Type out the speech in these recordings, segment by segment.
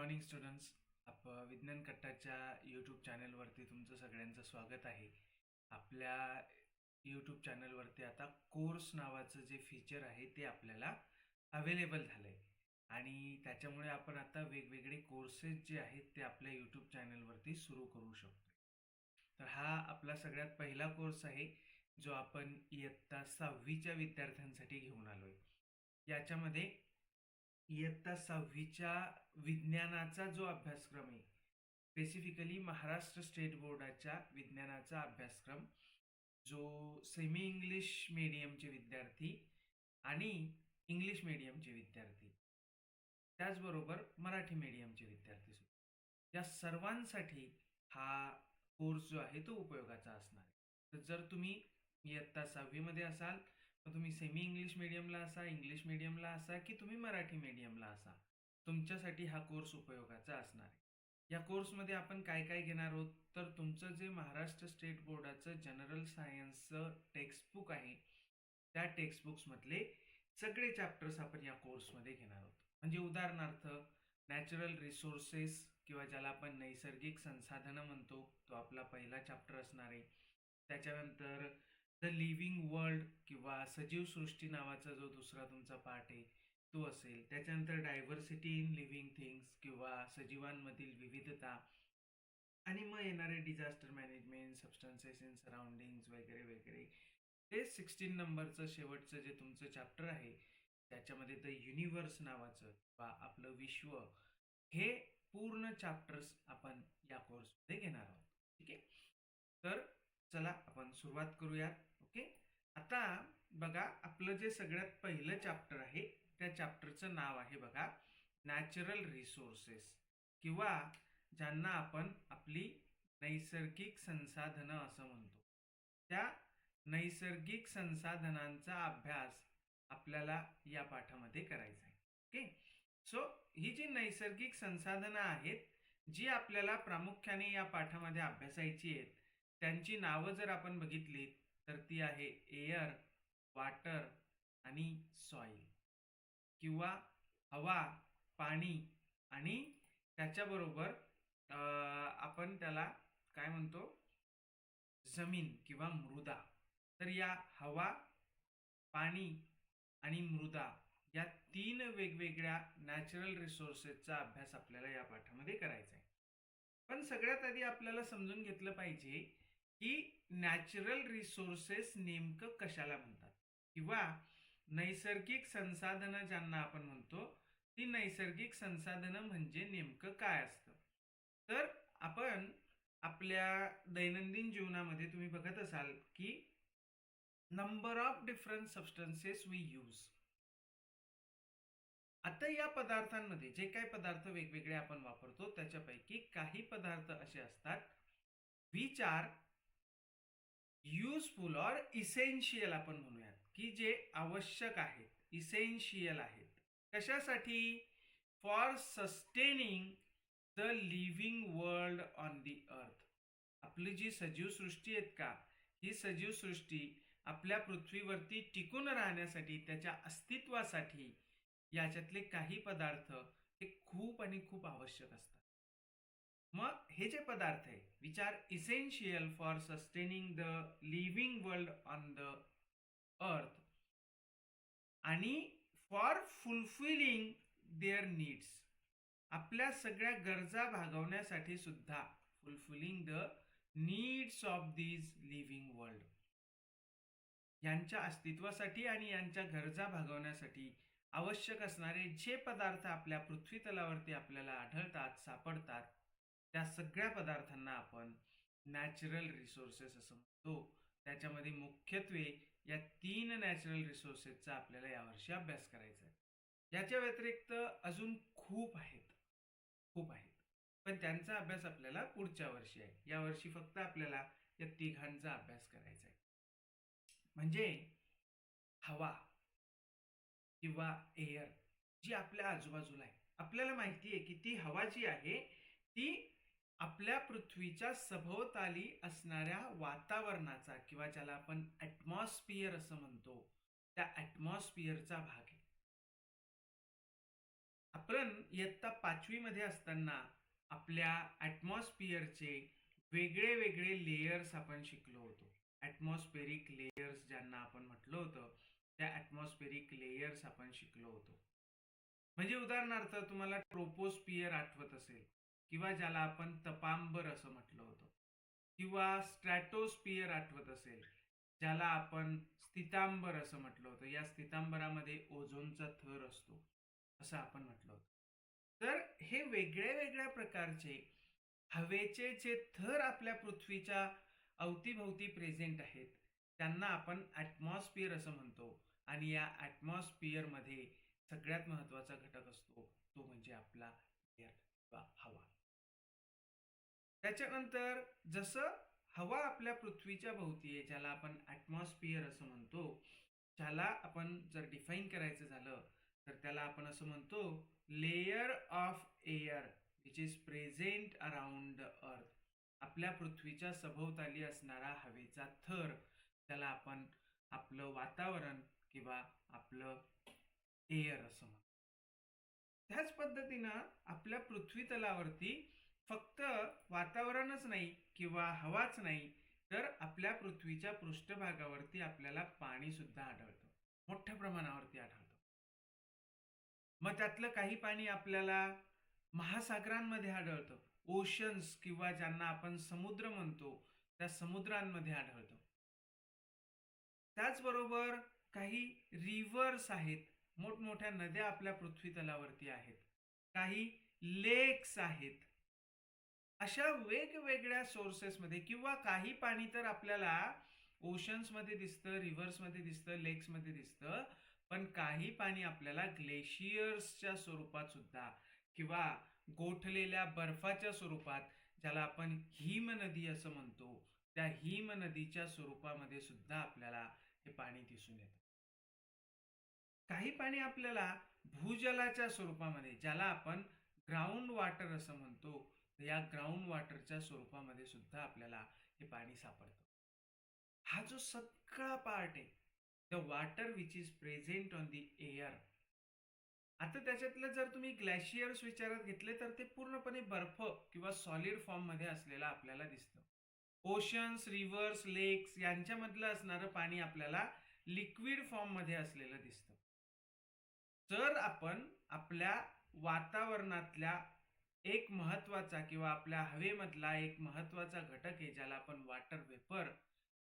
Morning students. विज्ञान कट्टाच्या YouTube चॅनलवरती तुमचं सगळ्यांचं स्वागत आहे. आपल्या यूट्यूब चॅनलवरती आता कोर्स नावाचं जे फीचर आहे ते आपल्याला अवेलेबल झालं आहे आणि त्याच्यामुळे आपण आता वेगवेगळे कोर्सेस जे आहेत ते आपल्या यूट्यूब चॅनलवरती सुरू करू शकतो. तर हा आपला सगळ्यात पहिला कोर्स आहे जो आपण इयत्ता 6वीच्या विद्यार्थ्यांसाठी घेऊन आलो आहे. याच्यामध्ये इयत्ता 6वीच्या विज्ञानाचा जो अभ्यासक्रम आहे, स्पेसिफिकली महाराष्ट्र स्टेट बोर्डाच्या विज्ञानाचा अभ्यासक्रम, जो सेमी इंग्लिश मीडियमचे विद्यार्थी आणि इंग्लिश मीडियमचे विद्यार्थी, त्याचबरोबर मराठी मीडियमचे विद्यार्थी सुद्धा, या सर्वांसाठी हा कोर्स जो आहे तो उपयोगाचा असणार आहे. तर जर तुम्ही इयत्ता 6वीमध्ये असाल, तर तुम्ही सेमी इंग्लिश मीडियमला असा, इंग्लिश मीडियमला असा की तुम्ही मराठी मीडियमला असा, तुमच्यासाठी हा कोर्स उपयोगाचा असणार आहे. या कोर्समध्ये आपण काय काय घेणार आहोत, तर तुमचं जे महाराष्ट्र स्टेट बोर्डाचं जनरल सायन्सचं टेक्स्टबुक आहे, त्या टेक्स्टबुक्समधले सगळे चॅप्टर्स आपण या कोर्समध्ये घेणार आहोत. म्हणजे उदाहरणार्थ नॅचरल रिसोर्सेस किंवा ज्याला आपण नैसर्गिक संसाधनं म्हणतो, तो आपला पहिला चॅप्टर असणार आहे. त्याच्यानंतर द लिव्हिंग वर्ल्ड किंवा सजीव सृष्टी नावाचा जो दुसरा तुमचा पार्ट आहे तो असेल. त्याच्यानंतर डायव्हर्सिटी इन लिव्हिंग थिंग्स किंवा सजीवांमधील विविधता, आणि मग येणारे disaster management, substances in surroundings वगैरे वगैरे. ते 16 नंबरचं शेवटचं जे तुमचं चॅप्टर आहे त्याच्यामध्ये द युनिवर्स नावाचं वा आपलं विश्व, हे पूर्ण चॅप्टर्स आपण या कोर्समध्ये घेणार आहोत. ठीक आहे, तर चला आपण सुरुवात करूयात. ओके, आता बघा, आपलं जे सगळ्यात पहिलं चॅप्टर आहे त्या चॅप्टरचं नाव आहे बघा, नॅचरल रिसोर्सेस, किंवा ज्यांना आपण आपली नैसर्गिक संसाधनं असं म्हणतो. त्या नैसर्गिक संसाधनांचा अभ्यास आपल्याला या पाठामध्ये करायचा आहे. ओके, सो ही जी नैसर्गिक संसाधनं आहेत जी आपल्याला प्रामुख्याने या पाठामध्ये अभ्यासायची आहेत, त्यांची नावं जर आपण बघितली तर ती आहे एअर, वॉटर आणि सॉइल, किंवा हवा, पाणी आणि त्याच्याबरोबर आपण त्याला काय म्हणतो, जमीन किंवा मृदा. तर या हवा, पाणी आणि मृदा या 3 वेगवेगळ्या नॅचरल रिसोर्सेसचा अभ्यास आपल्याला या पाठामध्ये करायचा आहे. पण सगळ्यात आधी आपल्याला समजून घेतलं पाहिजे की नॅचरल रिसोर्सेस नेमकं कशाला म्हणतात, किंवा नैसर्गिक संसाधनं ज्यांना आपण म्हणतो ती नैसर्गिक संसाधनं म्हणजे नेमकं काय असतं. तर आपण आपल्या दैनंदिन जीवनामध्ये तुम्ही बघत असाल की number of different substances we use. आता या पदार्थांमध्ये जे काही पदार्थ वेगवेगळे आपण वापरतो त्याच्यापैकी काही पदार्थ असे असतात which are useful or essential, आपण म्हणूयात की जे आवश्यक आहेत, इसेन्शियल आहेत. कशासाठी? For sustaining the living world on the अर्थ. आपली जी सजीव सृष्टी आहेत का, ही सजीव सृष्टी आपल्या पृथ्वीवरती टिकून राहण्यासाठी, त्याच्या अस्तित्वासाठी याच्यातले काही पदार्थ हे खूप आणि खूप आवश्यक असतात. मग हे जे पदार्थ आहे which are essential for sustaining the living world on the earth आणि फॉर फुलफिलिंग देअर नीड्स, आपल्या सगळ्या गरजा भागवण्यासाठी सुद्धा, fulfilling the needs of these living world, यांच्या अस्तित्वासाठी आणि यांच्या गरजा भागवण्यासाठी आवश्यक असणारे जे पदार्थ आपल्या पृथ्वी तलावरती आपल्याला आढळतात, सापडतात, त्या सगळ्या पदार्थांना आपण नॅचरल रिसोर्सेस असं म्हणतो. त्याच्यामध्ये मुख्यत्वे या 3 नॅचरल रिसोर्सेसचा आपल्याला यावर्षी अभ्यास करायचा आहे. याच्या व्यतिरिक्त अजून खूप आहेत, पण त्यांचा अभ्यास आपल्याला पुढच्या वर्षी आहे. यावर्षी फक्त आपल्याला या 3 अभ्यास करायचा आहे. म्हणजे हवा किंवा एअर जी आपल्या आजूबाजूला आहे, आपल्याला माहिती आहे की ती हवा जी आहे ती आपल्या पृथ्वीच्या सभोवताली असणाऱ्या वातावरणाचा, किंवा ज्याला आपण ॲटमॉस्फिअर असं म्हणतो, त्या ॲटमॉस्फिअरचा भाग आहे. आपण इयत्ता 5वी मध्ये असताना आपल्या ॲटमॉस्फिअरचे वेगळे वेगळे लेयर्स आपण शिकलो होतो. ॲटमॉस्फेरिक लेयर्स ज्यांना आपण म्हटलं होतं, त्या ॲटमॉस्फेरिक लेयर्स आपण शिकलो होतो. म्हणजे उदाहरणार्थ तुम्हाला ट्रोपोस्फियर आठवत असेल किंवा ज्याला आपण तपांबर असं म्हटलं होतं, किंवा स्ट्रॅटोस्फियर आठवत असेल, ज्याला आपण स्थितांबर असं म्हटलं होतं. या स्थितांबरामध्ये ओझोनचा थर असतो असं आपण म्हटलं होतं. तर हे वेगळ्या वेगळ्या प्रकारचे हवेचे जे थर आपल्या पृथ्वीच्या अवतीभवती प्रेझेंट आहेत, त्यांना आपण ॲटमॉस्फिअर असं म्हणतो. आणि या ॲटमॉस्फिअरमध्ये सगळ्यात महत्त्वाचा घटक असतो तो म्हणजे आपला एअर किंवा हवा. त्याच्यानंतर जसं हवा आपल्या पृथ्वीच्या भोवती आहे, ज्याला आपण ॲटमॉस्फिअर असं म्हणतो, ज्याला आपण जर डिफाईन करायचं झालं तर त्याला आपण असं म्हणतो layer of air which is present around the earth. आपल्या पृथ्वीच्या सभोवताली असणारा हवेचा थर, त्याला आपण आपलं वातावरण किंवा आपलं एअर असं म्हणतो. त्याच पद्धतीनं आपल्या पृथ्वी तलावरती फक्त वातावरणच नाही किंवा हवाच नाही, तर आपल्या पृथ्वीच्या पृष्ठभागावरती आपल्याला पाणी सुद्धा आढळतं, मोठ्या प्रमाणावरती आढळतं. मग त्यातलं काही पाणी आपल्याला महासागरांमध्ये आढळतं, ओशन्स किंवा ज्यांना आपण समुद्र म्हणतो त्या समुद्रांमध्ये आढळतं. त्याचबरोबर काही रिव्हर्स आहेत, मोठमोठ्या नद्या आपल्या पृथ्वी तलावरती आहेत, काही लेक्स आहेत. अशा वेगवेगळ्या सोर्सेसमध्ये किंवा काही पाणी तर आपल्याला ओशन्समध्ये दिसतं, रिव्हर्समध्ये दिसतं, लेक्समध्ये दिसतं, पण काही पाणी आपल्याला ग्लेशियर्सच्या स्वरूपात सुद्धा किंवा गोठलेल्या बर्फाच्या स्वरूपात, ज्याला आपण हिमनदी असं म्हणतो, त्या हिमनदीच्या स्वरूपामध्ये सुद्धा आपल्याला हे पाणी दिसून येतं. काही पाणी आपल्याला भूजलाच्या स्वरूपामध्ये, ज्याला आपण ग्राउंड वॉटर असं म्हणतो, तर या ग्राउंड वॉटरच्या स्वरूपामध्ये सुद्धा आपल्याला हे पाणी सापडतं. हा जो सगळा पार्ट आहे, the water which is present on the air. आता त्याच्यातलं जर तुम्ही ग्लेशियर्स विचारात घेतले तर ते पूर्णपणे बर्फ किंवा सॉलिड फॉर्म मध्ये असलेला आपल्याला दिसतं. ओशन्स, रिव्हर्स, लेक्स यांच्यामधलं असणारं पाणी आपल्याला लिक्विड फॉर्म मध्ये असलेलं दिसतं. जर आपण आपल्या वातावरणातल्या एक महत्वाचा किंवा आपल्या हवेमधला एक महत्वाचा घटक आहे, ज्याला आपण वॉटर वेपर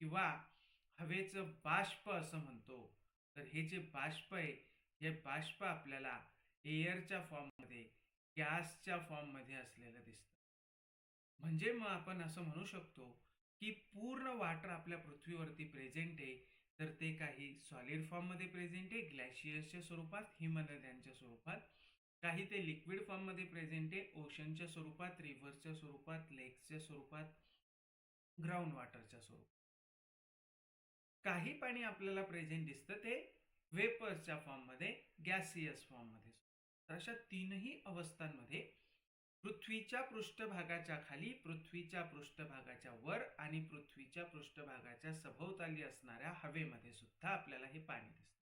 किंवा हवेचं बाष्प असं म्हणतो, तर हे जे बाष्प आहे, हे बाष्प आपल्याला एअरच्या फॉर्ममध्ये, गॅसच्या फॉर्ममध्ये असलेलं दिसतं. म्हणजे मग आपण असं म्हणू शकतो की पूर्ण वॉटर आपल्या पृथ्वीवरती प्रेझेंट आहे, तर ते काही सॉलिड फॉर्ममध्ये प्रेझेंट आहे ग्लेशियर्सच्या स्वरूपात, हिमनद्यांच्या स्वरूपात, काही ते लिक्विड फॉर्ममध्ये प्रेझेंट आहे ओशनच्या स्वरूपात, रिव्हर्सच्या स्वरूपात, लेक्सच्या स्वरूपात, ग्राउंड वॉटरच्या स्वरूपात. काही पाणी आपल्याला प्रेझेंट दिसतं ते वेपर्सच्या फॉर्ममध्ये, गॅसियस फॉर्ममध्ये. तर अशा तीनही अवस्थांमध्ये पृथ्वीच्या पृष्ठभागाच्या खाली, पृथ्वीच्या पृष्ठभागाच्या वर आणि पृथ्वीच्या पृष्ठभागाच्या सभोवताली असणाऱ्या हवेमध्ये सुद्धा आपल्याला हे पाणी दिसतं.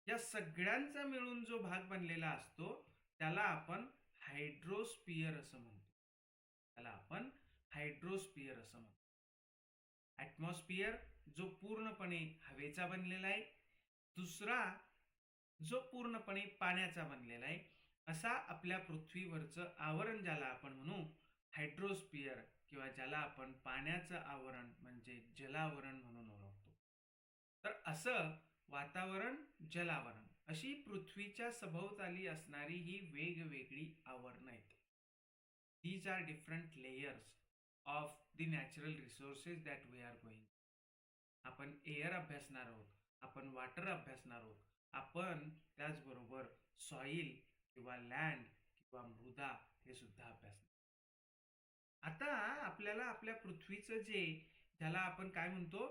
या सगळ्यांचा मिळून जो भाग बनलेला असतो त्याला आपण हायड्रोस्फियर असं म्हणतो. त्याला आपण हायड्रोस्फियर असं म्हणतो. ॲटमॉस्फियर जो पूर्णपणे हवेचा बनलेला आहे, दुसरा जो पूर्णपणे पाण्याचा बनलेला आहे. असा आपल्या पृथ्वीवरचं आवरण ज्याला आपण म्हणू हायड्रोस्फियर, किंवा ज्याला आपण पाण्याचं आवरण म्हणजे जलावरण म्हणून ओळखतो. तर असं वातावरण, जलावरण अशी पृथ्वीच्या सभोवताली असणारी ही वेगवेगळी आवरण आहेत. These are different layers of the natural resources that we are going. आपण एअर अभ्यासणार आहोत, आपण वॉटर अभ्यासणार आहोत, आपण त्याचबरोबर सॉइल किंवा लँड किंवा मृदा हे सुद्धा अभ्यासणार. आता आपल्याला आपल्या पृथ्वीचं जे, ज्याला आपण काय म्हणतो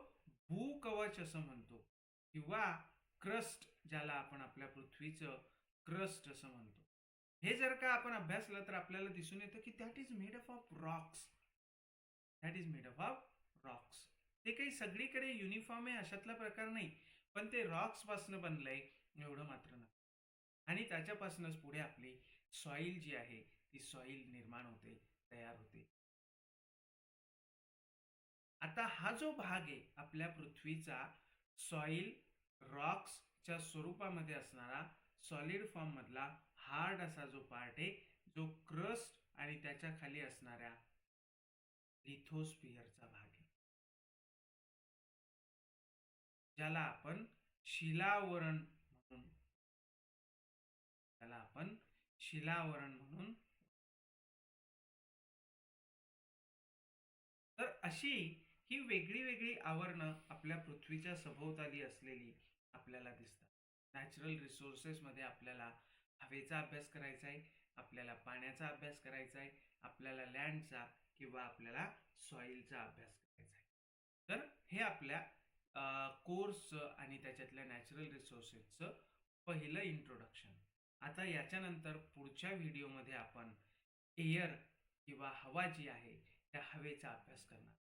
भूकवच असं म्हणतो, किंवा क्रस्ट, ज्याला आपण आपल्या पृथ्वीचं क्रस्ट असं म्हणतो, हे जर का आपण अभ्यासलं तर आपल्याला दिसून येतं की that is made up of Roxx. That is made up of Roxx. ते काही सगळीकडे युनिफॉर्म आहे अशातला प्रकार नाही, पण ते रॉक्स पासून बनलंय एवढं मात्र नाही. आणि त्याच्यापासूनच पुढे आपली सॉईल जी आहे ती सॉईल निर्माण होते, तयार होते. आता हा जो भाग आहे आपल्या पृथ्वीचा सॉईल रॉक्सच्या स्वरूपामध्ये असणारा सॉलिड फॉर्म मधला हार्ड असा जो पार्ट आहे, जो क्रस्ट आणि त्याच्या खाली असणाऱ्या लिथोस्फिअरचा भाग आहे, ज्याला आपण शिलावरण म्हणून त्याला आपण शिलावरण म्हणून. तर अशी ही वेगळी वेगळी आवरणं आपल्या पृथ्वीच्या सभोवताली असलेली आपल्याला दिसतात. नॅचरल रिसोर्सेसमध्ये आपल्याला हवेचा अभ्यास करायचा आहे, आपल्याला पाण्याचा अभ्यास करायचा आहे, आपल्याला लँडचा किंवा आपल्याला सॉईलचा अभ्यास करायचा आहे. तर हे आपल्या कोर्सचं आणि त्याच्यातल्या नॅचरल रिसोर्सेसचं पहिलं इंट्रोडक्शन. आता याच्यानंतर पुढच्या व्हिडिओमध्ये आपण एअर किंवा हवा जी आहे त्या हवेचा अभ्यास करणार.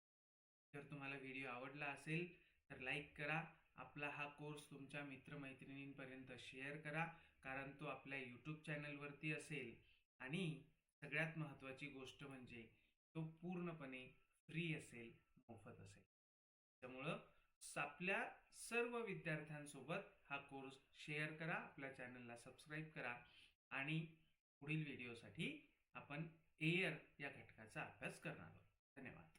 जर तुम्हाला व्हिडिओ आवडला असेल तर लाईक करा. आपला हा कोर्स तुमच्या मित्रमैत्रिणींपर्यंत शेअर करा, कारण तो आपल्या यूट्यूब चॅनलवरती असेल आणि सगळ्यात महत्त्वाची गोष्ट म्हणजे तो पूर्णपणे फ्री असेल, मोफत असेल. त्यामुळं आपल्या सर्व विद्यार्थ्यांसोबत हा कोर्स शेअर करा, आपल्या चॅनलला सबस्क्राईब करा आणि पुढील व्हिडिओसाठी आपण एअर या घटकाचा अभ्यास करणार आहोत. धन्यवाद.